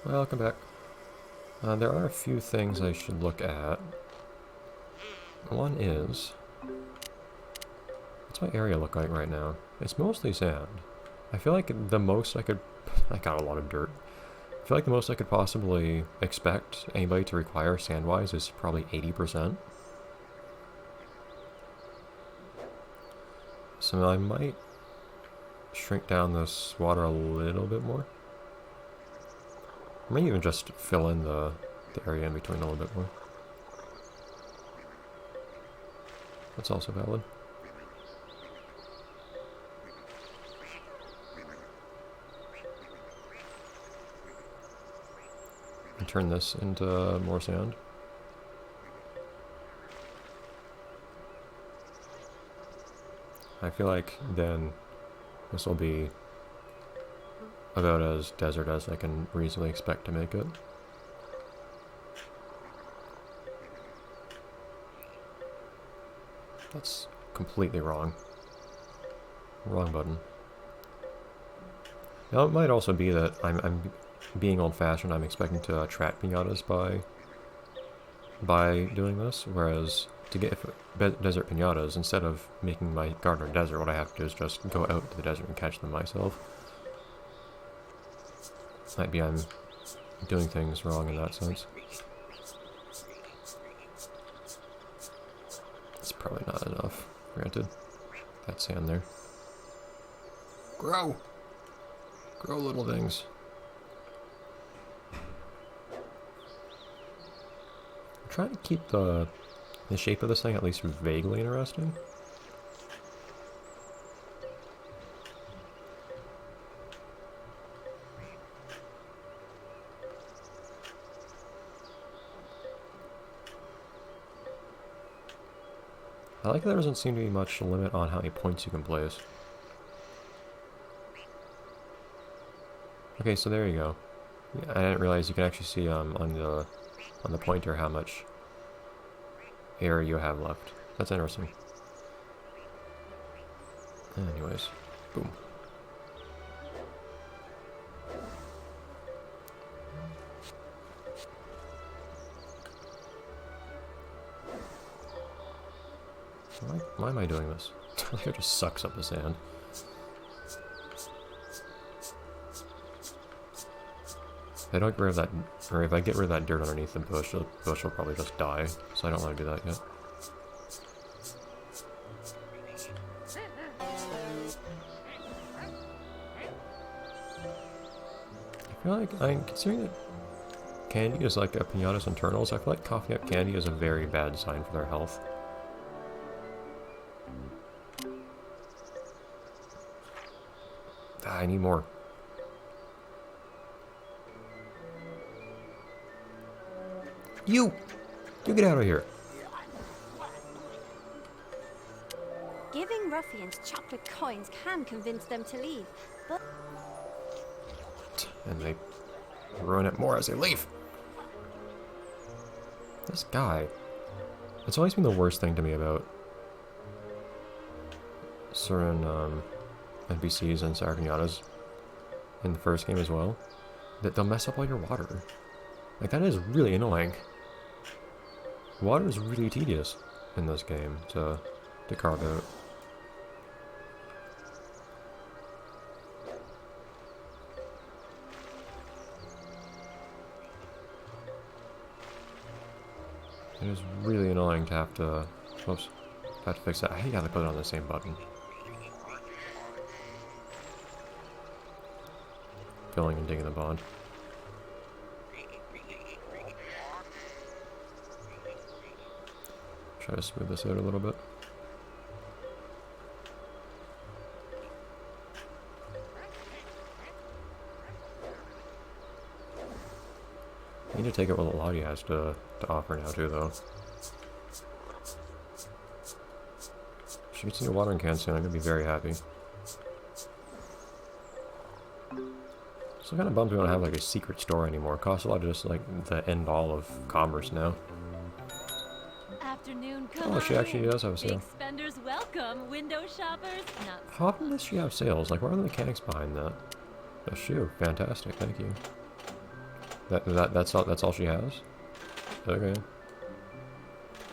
Welcome back. There are a few things I should look at. One is, what's my area look like right now? It's mostly sand. I feel like the most I could... I got a lot of dirt. I feel like the most I could possibly expect anybody to require sand-wise is probably 80%. So I might shrink down this water a little bit more. I may even just fill in the area in between a little bit more. That's also valid. And turn this into more sand. I feel like then this will be about as desert as I can reasonably expect to make it. That's completely wrong. Wrong button. Now it might also be that I'm being old-fashioned. I'm expecting to attract piñatas by doing this, whereas to get desert piñatas, instead of making my garden a desert, what I have to do is just go out to the desert and catch them myself. Might be I'm doing things wrong in that sense. It's probably not enough, granted. That sand there. Grow! Grow little things. I'm trying to keep the shape of this thing at least vaguely interesting. I like that there doesn't seem to be much limit on how many points you can place. Okay, so there you go. Yeah, I didn't realize you can actually see on the pointer how much area you have left. That's interesting. Anyways, boom. Why am I doing this? It just sucks up the sand. If I don't get rid of that, or if I get rid of that dirt underneath the bush will probably just die, so I don't want to do that yet. I feel like, considering that candy is like a piñata's internals, I feel like coughing up candy is a very bad sign for their health. Ah, I need more. You get out of here. Giving ruffians chocolate coins can convince them to leave, but... And they ruin it more as they leave. This guy. It's always been the worst thing to me about certain NPCs and Sour Piñatas in the first game as well, that they'll mess up all your water. Like, that is really annoying. Water is really tedious in this game to carve out. It is really annoying to have to... Oops. Have to fix that. I hate how they put it on the same button. Filling and digging the pond. Try to smooth this out a little bit. I need to take it what Lottie has to offer now too, though. If she gets a new watering can soon, I'm gonna be very happy. So kind of bummed we don't have like a secret store anymore. Costs a lot of just like the end all of commerce now. Afternoon, Oh, she actually does have a sale. Big spenders welcome, window shoppers. Not How often does she have sales? Like, what are the mechanics behind that? A shoe. Fantastic, thank you. That's all she has? Okay.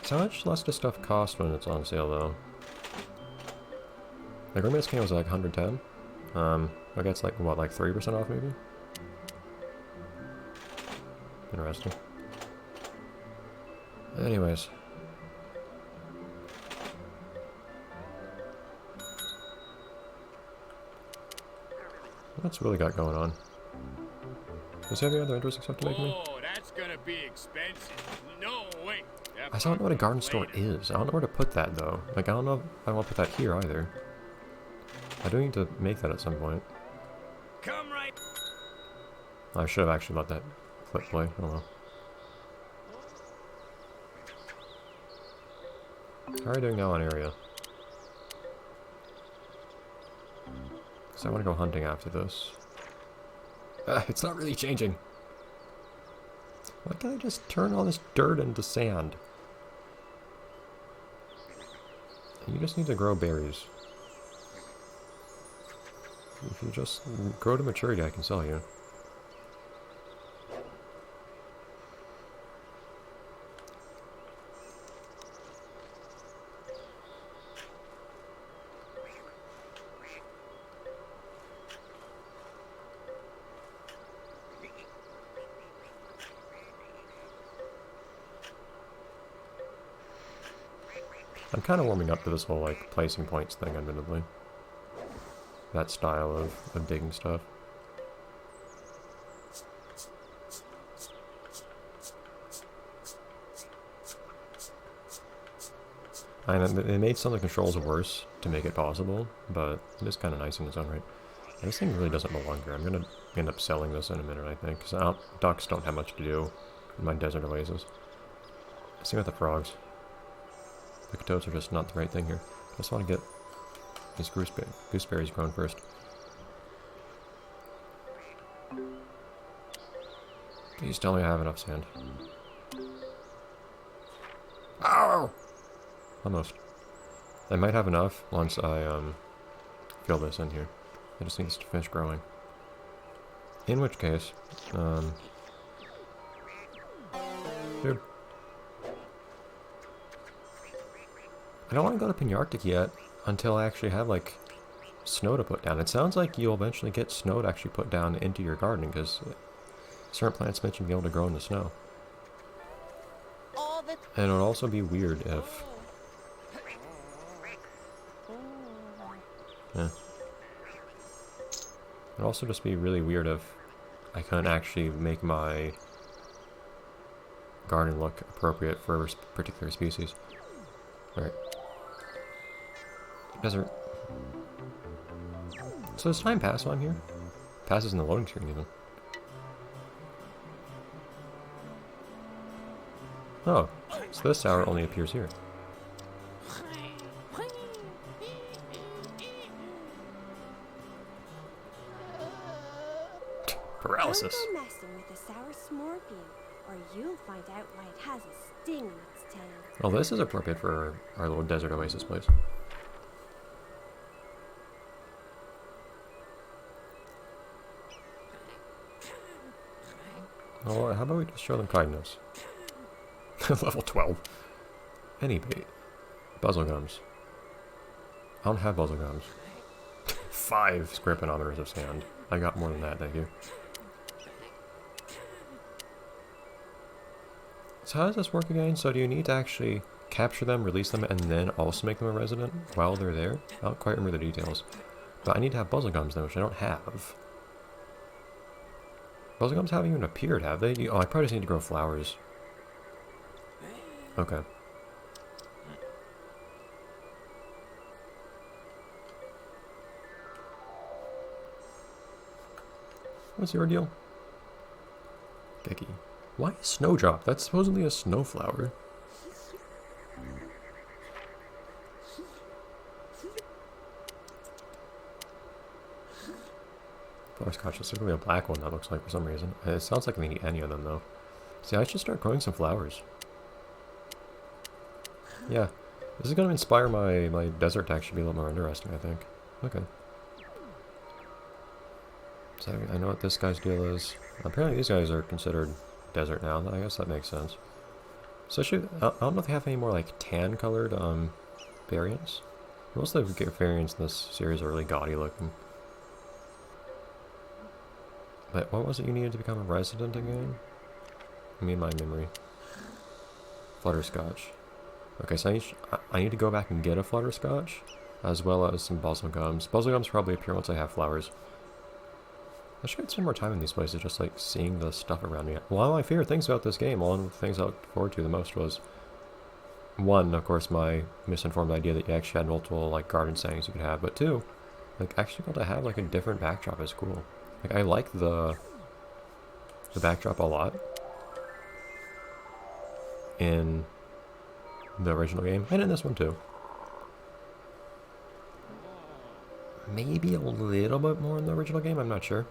So how much less does stuff cost when it's on sale though? The Roommate's Cane was like 110. Okay, it's like what, like 3% off maybe? Interesting. Anyways. What's really got going on? Does he have any other interesting stuff to make me? Oh, that's gonna be expensive. No, wait. I still don't know what a garden store is. I don't know where to put that though. Like I don't know if I want to put that here either. I do need to make that at some point. Come right. I should have actually let that clip play. Oh well. How are you doing now on area? Because I want to go hunting after this. It's not really changing. Why can't I just turn all this dirt into sand? You just need to grow berries. If you just grow to maturity, I can sell you. I'm kind of warming up to this whole, like, placing points thing, admittedly. That style of digging stuff. And they made some of the controls worse to make it possible, but it is kind of nice in its own right. And this thing really doesn't belong here. I'm going to end up selling this in a minute, I think, because ducks don't have much to do in my desert oasis. Same with the frogs. The toads are just not the right thing here. I just want to get these gooseberries grown first. Please tell me I have enough sand. Ow! Almost. I might have enough once I fill this in here. I just need this to finish growing. In which case, dude. I don't want to go to Piñata yet until I actually have, like, snow to put down. It sounds like you'll eventually get snow to actually put down into your garden, because certain plants mention being able to grow in the snow. And it would also be weird if... Yeah. It would also just be really weird if I couldn't actually make my garden look appropriate for a particular species. Alright. Desert. So does time pass on here? Passes in the loading screen even. Oh, so this hour only appears here. Paralysis. Don't go messing with the sour scorpion, or you'll find out why it has a sting in its tail. Well, this is appropriate for our little desert oasis place. Well, how about we just show them kindness? Level 12. Any bait. Puzzle gums. I don't have puzzle gums. 5 square penometers of sand. I got more than that, thank you. So how does this work again? So do you need to actually capture them, release them, and then also make them a resident while they're there? I don't quite remember the details. But I need to have puzzle gums then, which I don't have. Puzzle gums haven't even appeared, have they? Oh, I probably just need to grow flowers. Okay. What's your deal? Becky. Why a snowdrop? That's supposedly a snowflower. Butterscotch, there's certainly a black one that looks like for some reason. It sounds like I need any of them though. See, I should start growing some flowers. Yeah, this is going to inspire my desert to actually be a little more interesting, I think. Okay. So I know what this guy's deal is. Apparently these guys are considered desert now. I guess that makes sense. So I don't know if they have any more like tan colored variants. Most of the variants in this series are really gaudy looking. But what was it you needed to become a resident again? I mean, my memory. Flutterscotch. Okay, so I need to go back and get a Flutterscotch, as well as some Buzzlegums. Buzzlegums probably appear once I have flowers. I should spend more time in these places, just like seeing the stuff around me. One of my favorite things about this game, one of the things I looked forward to the most was, one, of course, my misinformed idea that you actually had multiple like garden settings you could have, but two, like actually able to have like a different backdrop is cool. Like I like the backdrop a lot in the original game, and in this one too. Maybe a little bit more in the original game, I'm not sure.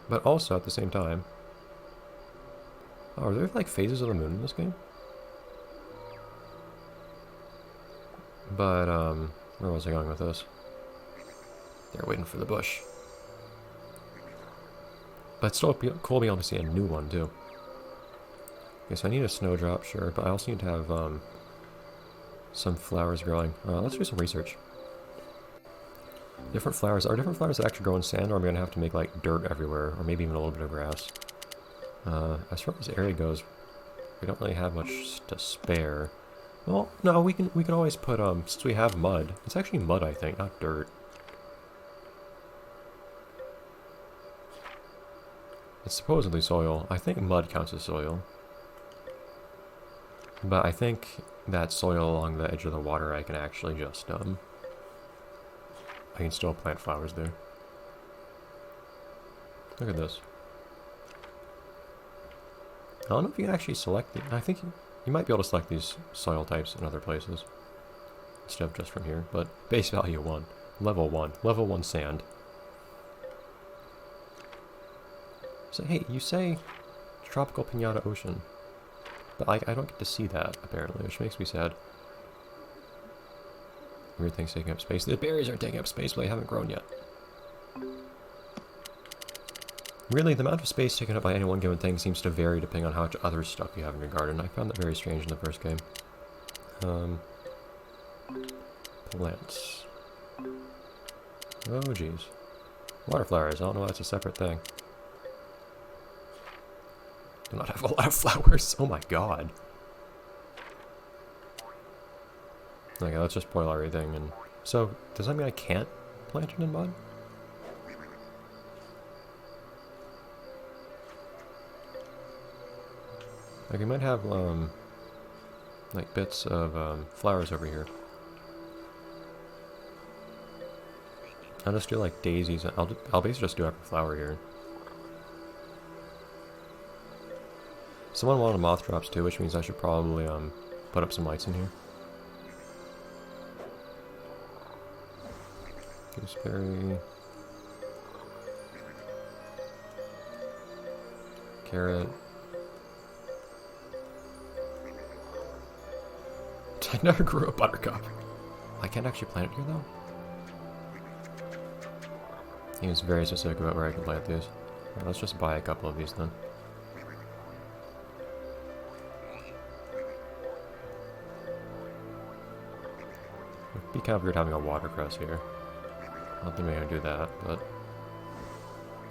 But also at the same time. Oh, are there like phases of the moon in this game? But, where was I going with this? They're waiting for the bush. But it's still cool being able to see a new one, too. Okay, so I need a snowdrop, sure, but I also need to have, some flowers growing. Let's do some research. Different flowers. Are different flowers that actually grow in sand, or am I going to have to make, like, dirt everywhere, or maybe even a little bit of grass? As far as area goes, we don't really have much to spare. Well, no, we can always put, since we have mud. It's actually mud, I think, not dirt. It's supposedly soil. I think mud counts as soil. But I think that soil along the edge of the water I can actually just, I can still plant flowers there. Look at this. I don't know if you can actually select I think you might be able to select these soil types in other places. Instead of just from here. But base value 1. Level 1. Level 1 sand. So hey, you say tropical Piñata Ocean. But I don't get to see that, apparently, which makes me sad. Weird things taking up space. The berries aren't taking up space, but they haven't grown yet. Really, the amount of space taken up by any one given thing seems to vary depending on how much other stuff you have in your garden. I found that very strange in the first game. Plants. Oh, jeez. Water flowers. I don't know why that's a separate thing. Do not have a lot of flowers. Oh my god. Okay, let's just boil everything. And so, does that mean I can't plant it in mud? Like, we might have, like, bits of, flowers over here. I'll just do, like, daisies. I'll basically just do every flower here. Someone wanted moth drops, too, which means I should probably, put up some lights in here. Gooseberry. Carrot. I never grew a buttercup. I can't actually plant it here, though. He was very specific about where I can plant these. Right, let's just buy a couple of these, then. It'd be kind of weird having a watercress here. I don't think we're gonna do that, but...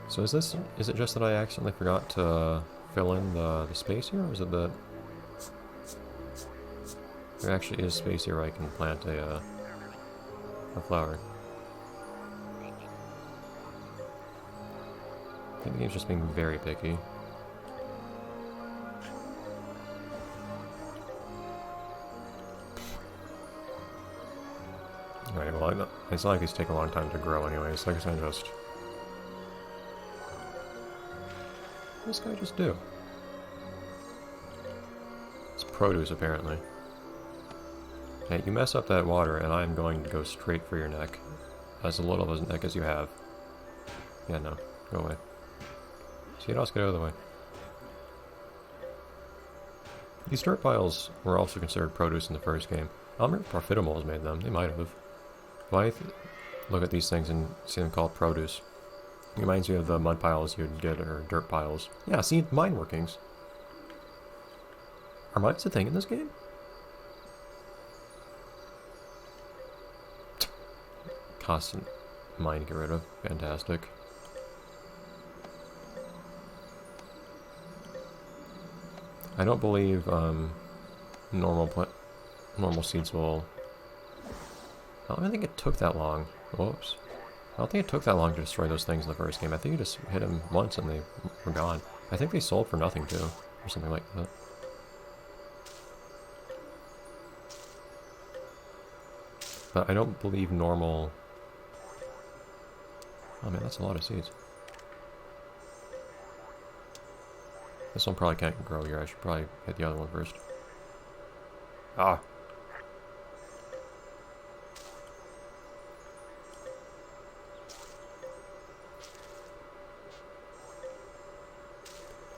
So is it just that I accidentally forgot to fill in the space here, or is it that there actually is space here where I can plant a flower? I think the game's just being very picky. Alright, well, it's not like these take a long time to grow anyway, so I guess I just... What does this guy just do? It's produce, apparently. Hey, you mess up that water, and I'm going to go straight for your neck. As little of a neck as you have. Yeah, no. Go away. See, else get out of the way. These dirt piles were also considered produce in the first game. I don't remember if Profitables made them. They might have. Why look at these things and see them called produce? Reminds me of the mud piles you'd get, or dirt piles. Yeah, see, mine workings. Are mines a thing in this game? Constant mine to get rid of. Fantastic. I don't believe normal seeds will... I don't think it took that long. Whoops. I don't think it took that long to destroy those things in the first game. I think you just hit them once and they were gone. I think they sold for nothing too, or something like that. But I don't believe normal... Oh man, that's a lot of seeds. This one probably can't grow here. I should probably hit the other one first. Ah!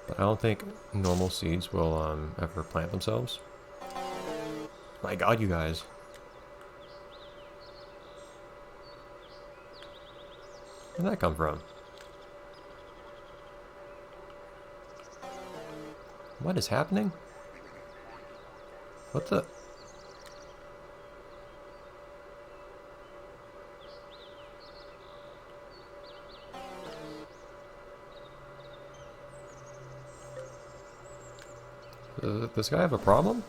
But I don't think normal seeds will ever plant themselves. My god, you guys. Where'd that come from? What is happening? What the... Does this guy have a problem?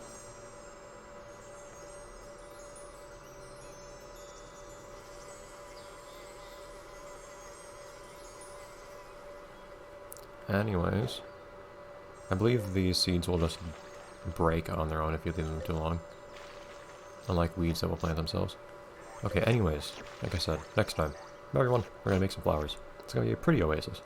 Anyways, I believe these seeds will just break on their own if you leave them too long. Unlike weeds that will plant themselves. Okay, anyways, like I said, next time, everyone, we're gonna make some flowers. It's gonna be a pretty oasis.